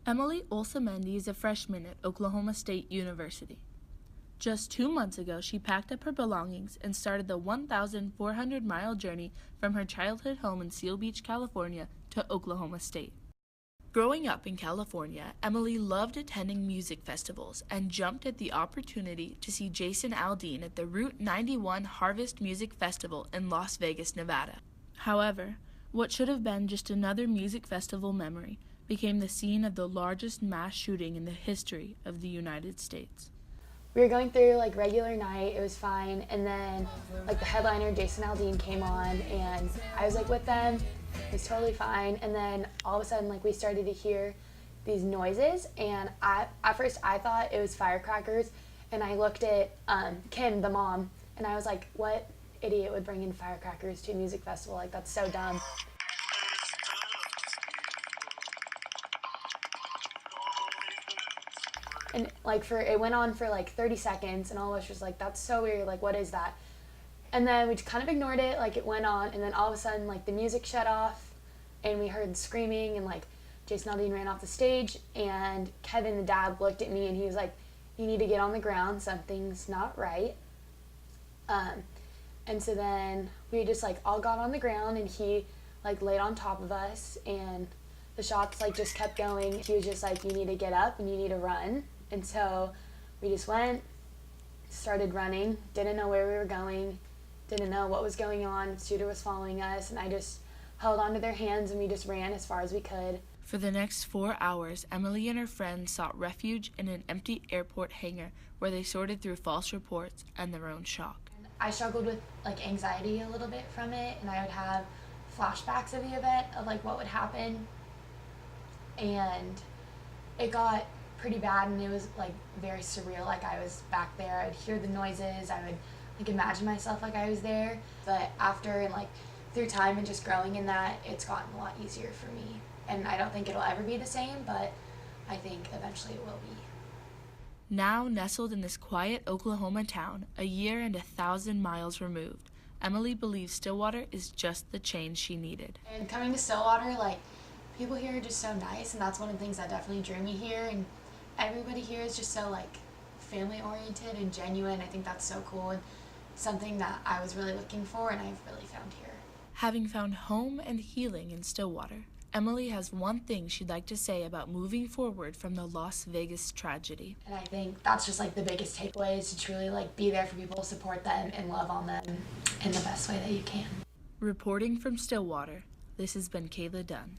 Emily Olcomendy is a freshman at Oklahoma State University. Just 2 months ago, she packed up her belongings and started the 1,400-mile journey from her childhood home in Seal Beach, California, to Oklahoma State. Growing up in California, Emily loved attending music festivals and jumped at the opportunity to see Jason Aldean at the Route 91 Harvest Music Festival in Las Vegas, Nevada. However, what should have been just another music festival memory became the scene of the largest mass shooting in the history of the United States. We were going through regular night, it was fine, and then the headliner Jason Aldean came on and I was with them, it was totally fine, and then all of a sudden we started to hear these noises, and at first I thought it was firecrackers, and I looked at Kim, the mom, and I was like, what idiot would bring in firecrackers to a music festival? That's so dumb. And it went on for 30 seconds, and all of us was that's so weird, what is that? And then we just kind of ignored it, it went on, and then all of a sudden the music shut off, and we heard screaming, and Jason Aldean ran off the stage, and Kevin, the dad, looked at me, and he was like, you need to get on the ground, something's not right. And so then we just all got on the ground, and he laid on top of us, and the shots just kept going. He was just you need to get up and you need to run. And so we just went, started running, didn't know where we were going, didn't know what was going on. The shooter was following us, and I just held onto their hands and we just ran as far as we could. For the next 4 hours, Emily and her friends sought refuge in an empty airport hangar where they sorted through false reports and their own shock. I struggled with anxiety a little bit from it, and I would have flashbacks of the event of what would happen, and it got pretty bad, and it was very surreal. I was back there, I'd hear the noises, I would imagine myself I was there. But after and through time and just growing in that, it's gotten a lot easier for me, and I don't think it'll ever be the same, but I think eventually it will be. Now nestled in this quiet Oklahoma town, a year and 1,000 miles removed, Emily believes Stillwater is just the change she needed. And coming to Stillwater, people here are just so nice, and that's one of the things that definitely drew me here, and everybody here is just so family oriented and genuine. I think that's so cool, and something that I was really looking for, and I've really found here. Having found home and healing in Stillwater, Emily has one thing she'd like to say about moving forward from the Las Vegas tragedy. And I think that's just the biggest takeaway, is to truly be there for people, support them, and love on them in the best way that you can. Reporting from Stillwater, this has been Kayla Dunn.